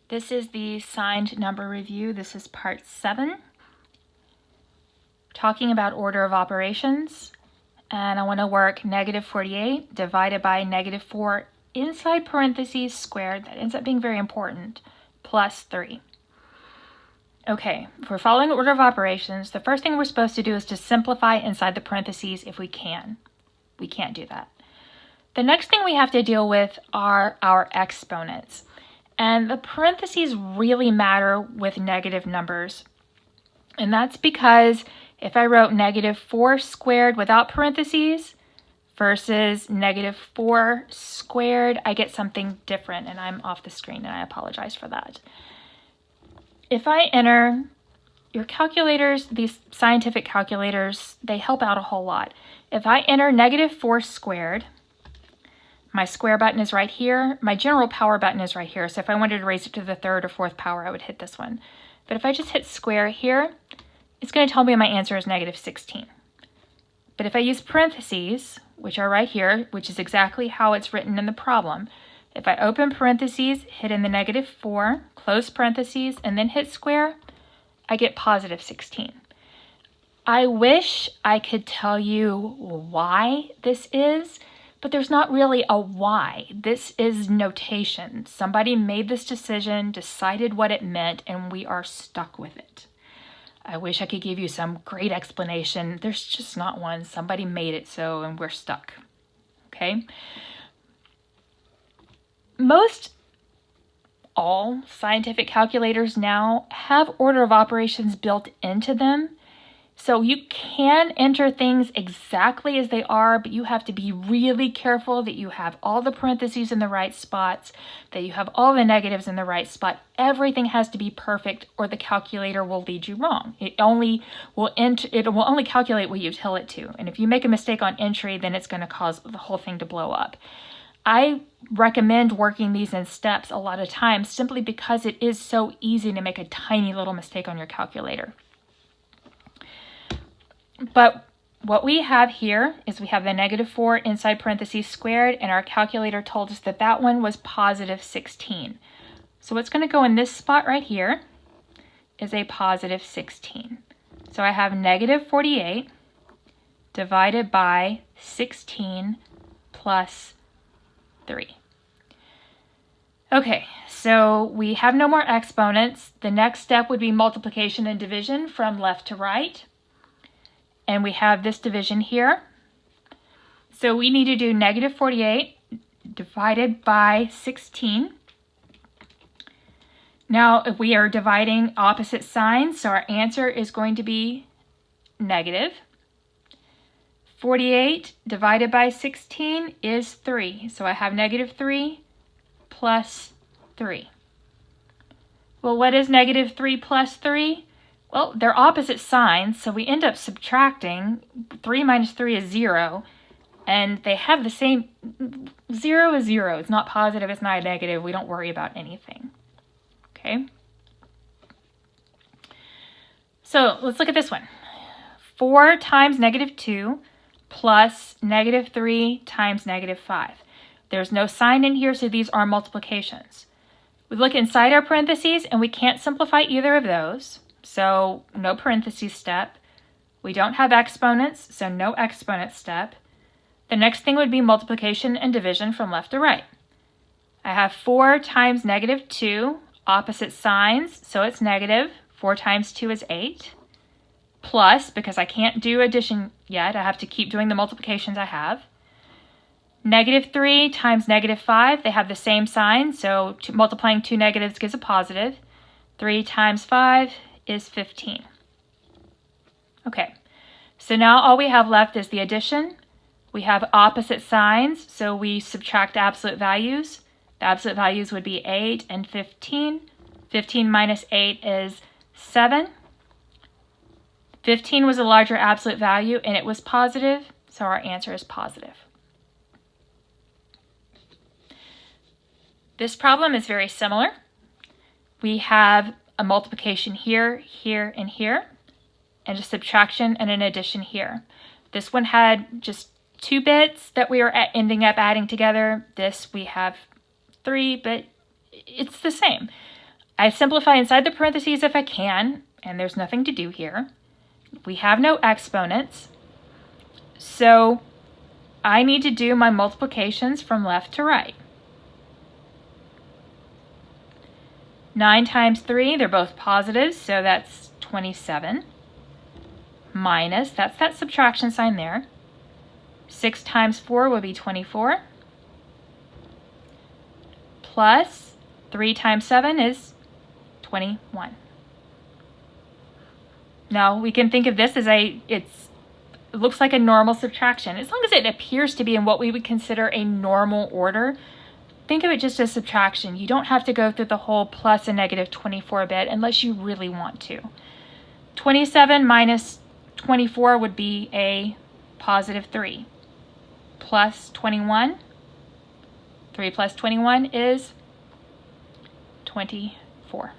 This is the signed number review. This is part 7, talking about order of operations. And I want to work negative 48 divided by negative 4 inside parentheses squared. That ends up being very important, plus 3. Okay, if we're following order of operations, the first thing we're supposed to do is to simplify inside the parentheses if we can. We can't do that. The next thing we have to deal with are our exponents. And the parentheses really matter with negative numbers. And that's because if I wrote negative 4 squared without parentheses versus negative 4 squared, I get something different. And I'm off the screen and I apologize for that. If I enter your calculators, these scientific calculators, they help out a whole lot. If I enter negative 4 squared, my square button is right here. My general power button is right here. So if I wanted to raise it to the 3rd or 4th power, I would hit this one. But if I just hit square here, it's going to tell me my answer is negative 16. But if I use parentheses, which are right here, which is exactly how it's written in the problem, if I open parentheses, hit in the negative 4, close parentheses, and then hit square, I get positive 16. I wish I could tell you why this is, but there's not really a why. This is notation. Somebody made this decision, decided what it meant, and we are stuck with it. I wish I could give you some great explanation. There's just not one. Somebody made it so, and we're stuck. Okay? Most all scientific calculators now have order of operations built into them. So you can enter things exactly as they are, but you have to be really careful that you have all the parentheses in the right spots, that you have all the negatives in the right spot. Everything has to be perfect or the calculator will lead you wrong. It will only calculate what you tell it to. And if you make a mistake on entry, then it's going to cause the whole thing to blow up. I recommend working these in steps a lot of times simply because it is so easy to make a tiny little mistake on your calculator. But what we have here is we have the negative 4 inside parentheses squared, and our calculator told us that that one was positive 16. So what's going to go in this spot right here is a positive 16. So I have negative 48 divided by 16 plus 3. Okay, so we have no more exponents. The next step would be multiplication and division from left to right. And we have this division here. So we need to do negative 48 divided by 16. Now, if we are dividing opposite signs, so our answer is going to be negative. 48 divided by 16 is 3. So I have negative 3 plus 3. Well, what is negative 3 plus 3? Well, they're opposite signs, so we end up subtracting. 3 minus 3 is 0, and they have the same. 0 is 0. It's not positive, it's not negative. We don't worry about anything. Okay? So let's look at this one. 4 times negative 2 plus negative 3 times negative 5. There's no sign in here, so these are multiplications. We look inside our parentheses, and we can't simplify either of those. So no parentheses step. We don't have exponents, so no exponent step. The next thing would be multiplication and division from left to right. I have 4 times negative 2, opposite signs, so it's negative. 4 times 2 is 8. Plus, because I can't do addition yet, I have to keep doing the multiplications I have. Negative 3 times negative 5, they have the same sign, so multiplying 2 negatives gives a positive. 3 times 5 is 15. Okay, so now all we have left is the addition. We have opposite signs, so we subtract absolute values. The absolute values would be 8 and 15. 15 minus 8 is 7. 15 was a larger absolute value, and it was positive, so our answer is positive. This problem is very similar. We have a multiplication here, here, and here, and a subtraction and an addition here. This one had just 2 bits that we are ending up adding together. This we have 3, but it's the same. I simplify inside the parentheses if I can, and there's nothing to do here. We have no exponents, so I need to do my multiplications from left to right. 9 times 3, they're both positives, so that's 27. Minus, that's that subtraction sign there. 6 times 4 will be 24. Plus 3 times 7 is 21. Now we can think of this as it looks like a normal subtraction. As long as it appears to be in what we would consider a normal order, think of it just as subtraction. You don't have to go through the whole plus and negative 24 bit unless you really want to. 27 minus 24 would be a positive 3. Plus 21. 3 plus 21 is 24.